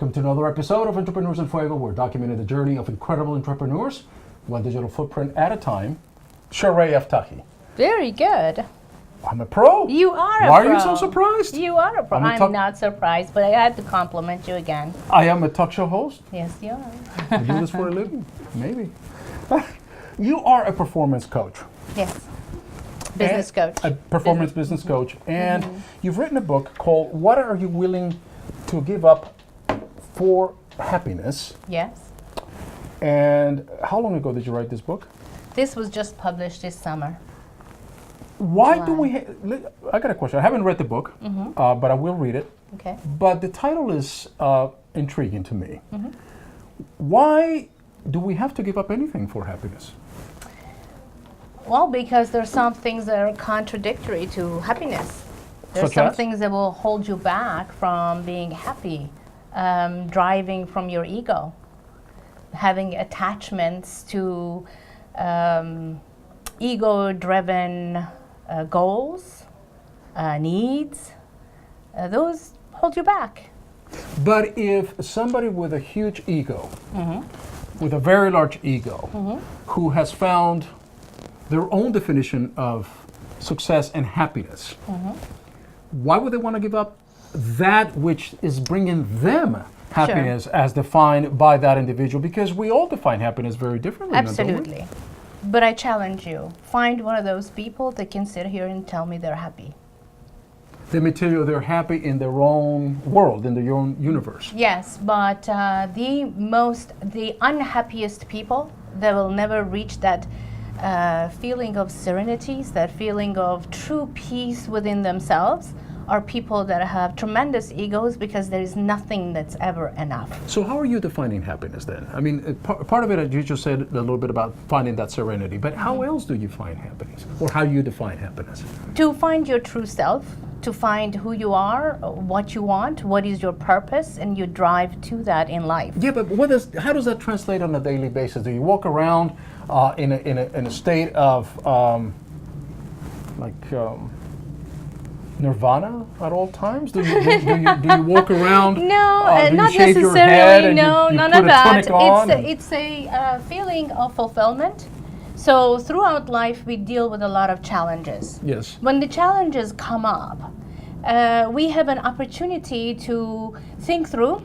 Welcome to another episode of Entrepreneurs in Fuego. We're documenting the journey of incredible entrepreneurs, one digital footprint at a time. Shohreh Aftahi. Very good. I'm a pro. You are a pro. Why are you so surprised? You are a pro. I'm not surprised, but I had to compliment you again. I am a talk show host. Yes, you are. I do this for a living. Maybe. You are a performance coach. Yes. Business coach. A performance business coach. And you've written a book called What Are You Willing to Give Up for Happiness? Yes. And how long ago did you write this book? This was just published this summer. Why do we... I got a question. I haven't read the book, but I will read it. Okay. But the title is intriguing to me. Why do we have to give up anything for happiness? Well, because there's some things that are contradictory to happiness. There's Such some as? things that will hold you back from being happy, driving from your ego, having attachments to ego-driven goals, needs. Those hold you back. But if somebody with a huge ego, with a very large ego, who has found their own definition of success and happiness, why would they want to give up that which is bringing them happiness as defined by that individual? Because we all define happiness very differently. Absolutely. But I challenge you, find one of those people that can sit here and tell me they're happy. The material, they're happy in their own world, in their own universe. Yes, but the unhappiest people that will never reach that feeling of serenity, that feeling of true peace within themselves, are people that have tremendous egos because there is nothing that's ever enough. So how are you defining happiness then? I mean, part of it, you just said a little bit about finding that serenity, but how else do you find happiness? Or how do you define happiness? To find your true self, to find who you are, what you want, what is your purpose, and you drive to that in life. Yeah, but how does that translate on a daily basis? Do you walk around in a state of nirvana at all times? Do you walk around? No, do not you shave your necessarily. head and No, you none put of a that. tunic on It's a feeling of fulfillment. So throughout life, we deal with a lot of challenges. Yes. When the challenges come up, we have an opportunity to think through,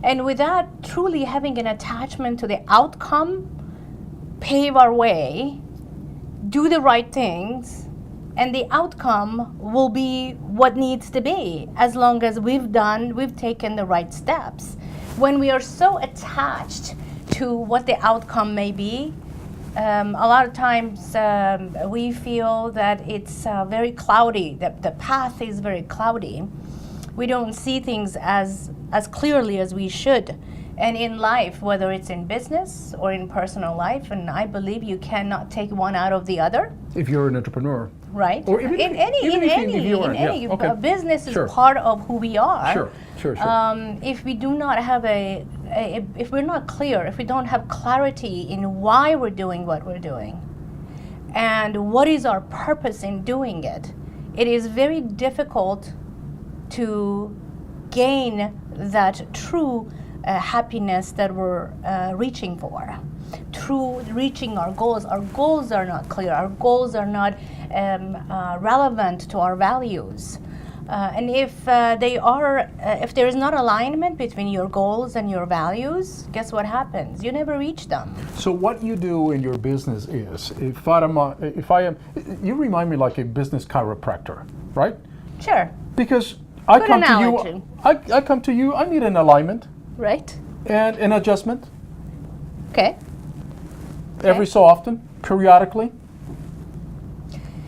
and without truly having an attachment to the outcome, pave our way, do the right things, and the outcome will be what needs to be as long as we've taken the right steps. When we are so attached to what the outcome may be, a lot of times we feel that it's very cloudy, that the path is very cloudy. We don't see things as clearly as we should. And in life, whether it's in business or in personal life, and I believe you cannot take one out of the other. If you're an entrepreneur. Right. Or even in any business is part of who we are. Sure. If we do not have if we're not clear, if we don't have clarity in why we're doing what we're doing, and what is our purpose in doing it, it is very difficult to gain that true happiness that we're reaching for. Through reaching our goals are not clear. Our goals are not relevant to our values. And if if there is not alignment between your goals and your values, guess what happens? You never reach them. So what you do in your business is, you remind me like a business chiropractor, right? Sure. Because I Good come analogy. to you, I come to you, I need an alignment. Right. And an adjustment. Okay. Every so often, periodically.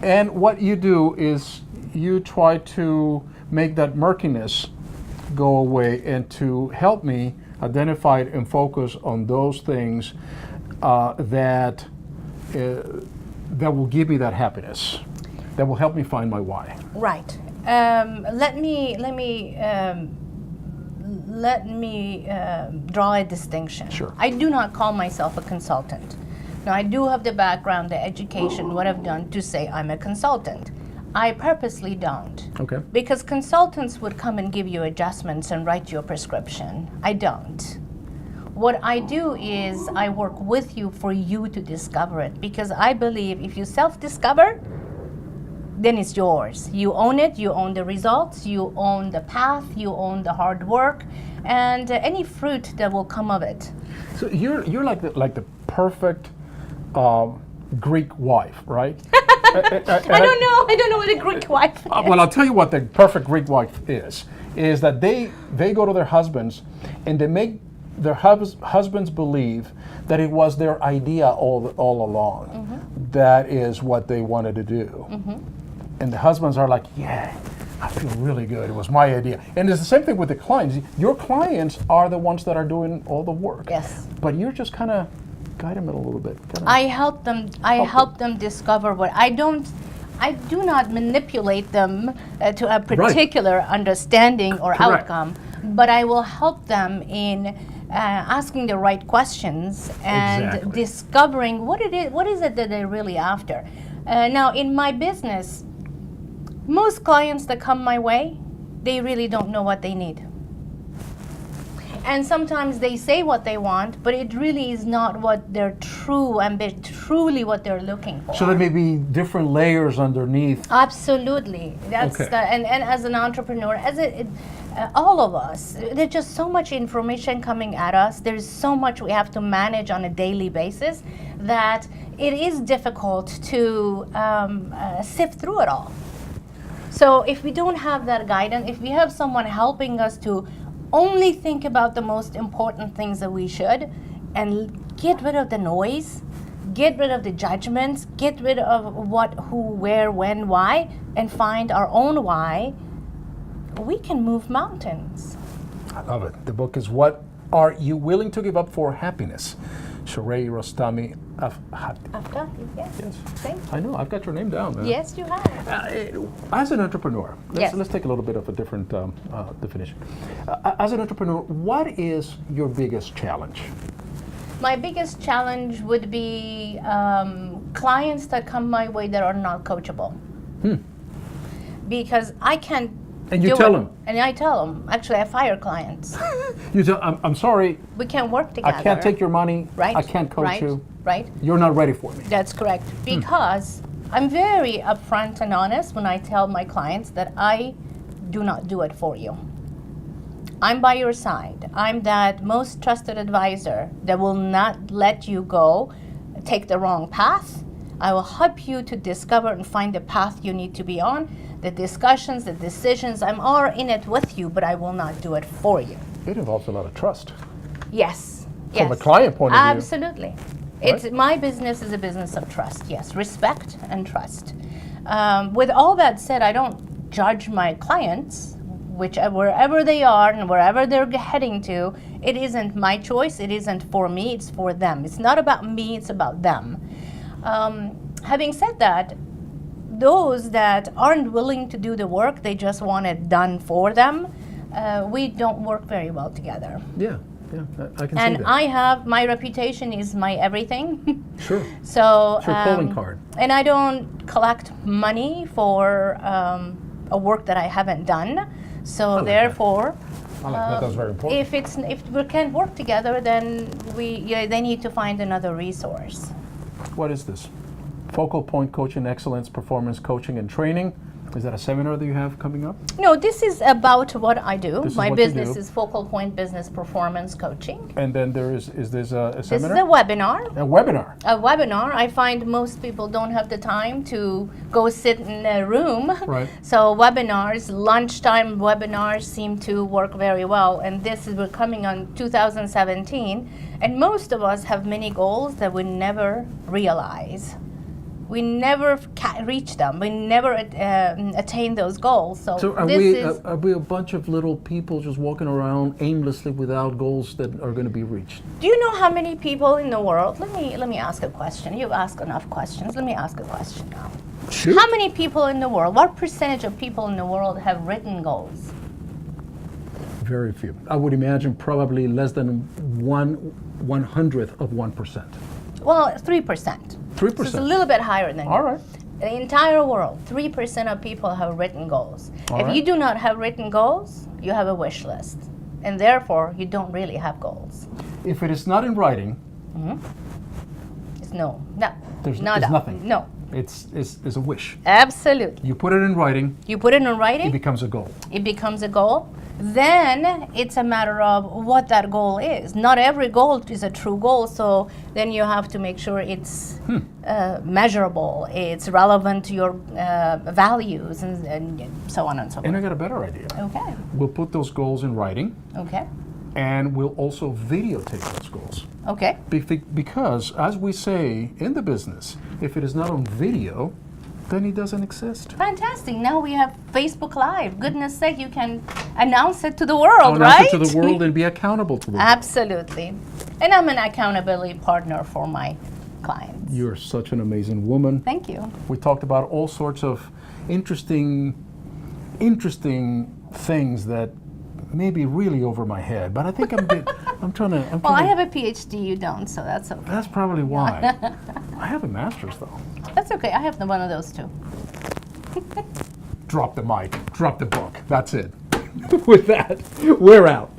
And what you do is you try to make that murkiness go away and to help me identify and focus on those things that will give me that happiness, that will help me find my why. Right. Let me draw a distinction. Sure. I do not call myself a consultant. Now, I do have the background, the education, what I've done to say I'm a consultant. I purposely don't. Okay. Because consultants would come and give you adjustments and write you a prescription. I don't. What I do is I work with you for you to discover it, because I believe if you self-discover, then it's yours. You own it, you own the results, you own the path, you own the hard work, and any fruit that will come of it. So you're like the perfect Greek wife, right? I don't know what a Greek wife is. Well, I'll tell you what the perfect Greek wife is that they go to their husbands and they make their husbands believe that it was their idea all along. Mm-hmm. That is what they wanted to do. Mm-hmm. And the husbands are like, yeah, I feel really good. It was my idea. And it's the same thing with the clients. Your clients are the ones that are doing all the work. Yes. But you're just kind of guide them a little bit. I help them. I help them discover what I don't. I do not manipulate them to a particular understanding or Correct. outcome, but I will help them in asking the right questions and Exactly. discovering what is it that they're really after. Now, in my business, most clients that come my way, they really don't know what they need. And sometimes they say what they want, but it really is not what they're truly what they're looking for. So there may be different layers underneath. Absolutely. That's Okay. and as an entrepreneur, all of us, there's just so much information coming at us. There's so much we have to manage on a daily basis that it is difficult to sift through it all. So if we don't have that guidance, if we have someone helping us to only think about the most important things that we should and get rid of the noise, get rid of the judgments, get rid of what, who, where, when, why, and find our own why, we can move mountains. I love it. The book is What Are You Willing to Give Up for Happiness? Shohreh Rostami Aftahi. Aftahi, yes. Yes. Thank I know, I've got your name down. Yes, you have. As an entrepreneur, Yes. let's take a little bit of a different definition. As an entrepreneur, what is your biggest challenge? My biggest challenge would be clients that come my way that are not coachable. Because I can't. And you do tell it. them. And I tell them. Actually, I fire clients. You tell, I'm sorry, We can't work together. I can't take your money. Right. I can't coach right, you. Right. You're not ready for me. That's correct. Because I'm very upfront and honest when I tell my clients that I do not do it for you. I'm by your side. I'm that most trusted advisor that will not let you go, take the wrong path. I will help you to discover and find the path you need to be on. The discussions, the decisions, I'm all in it with you, but I will not do it for you. It involves a lot of trust. Yes. From a client point of view. Absolutely. It's my business is a business of trust. Yes, respect and trust. With all that said, I don't judge my clients, wherever they are and wherever they're heading to. It isn't my choice. It isn't for me. It's for them. It's not about me. It's about them. Having said that, those that aren't willing to do the work, they just want it done for them, we don't work very well together. Yeah, I can see And that. I have, my reputation is my everything. Sure. So, It's your calling card. and I don't collect money for a work that I haven't done. So like that. therefore, I like that. That's very important. if we can't work together, then they need to find another resource. What is this? Focal Point Coaching Excellence, Performance Coaching and Training. Is that a seminar that you have coming up? No, this is about what I do. This is My what you business do. is Focal Point Business Performance Coaching. And then there is this a This is seminar? a webinar. A webinar. A webinar. I find most people don't have the time to go sit in a room. Right. So webinars, lunchtime webinars seem to work very well. And we're coming on 2017. And most of us have many goals that we never realize. We never reach them. We never attain those goals. So are we a bunch of little people just walking around aimlessly without goals that are going to be reached? Do you know how many people in the world? Let me ask a question. You've asked enough questions. Let me ask a question now. Shoot. How many people in the world? What percentage of people in the world have written goals? Very few. I would imagine probably less than 1/100th of 1%. Well, 3%. 3%. So it's a little bit higher than All right. The entire world, 3% of people have written goals. All If right. you do not have written goals, you have a wish list. And therefore, you don't really have goals. If it is not in writing, It's no. there's Nada. nothing. No. It's a wish. Absolutely. You put it in writing, You put it in writing, it becomes a goal. it becomes a goal. Then it's a matter of what that goal is. Not every goal is a true goal, so then you have to make sure it's measurable, it's relevant to your values, and so on and so And I forth. got a better idea. Okay, We'll put those goals in writing, okay, and we'll also videotape those goals. okay. Because, as we say in the business, if it is not on video, then it doesn't exist. Fantastic. Now we have Facebook Live. Goodness sake, you can announce it to the world, Announce right? it to the world and be accountable to the world. Absolutely. And I'm an accountability partner for my clients. You're such an amazing woman. Thank you. We talked about all sorts of interesting things that may be really over my head, but I think I'm trying to. Well, I have a PhD, you don't, so that's okay. That's probably why. I have a master's though. That's okay. I have one of those too. Drop the mic. Drop the book. That's it. With that, we're out.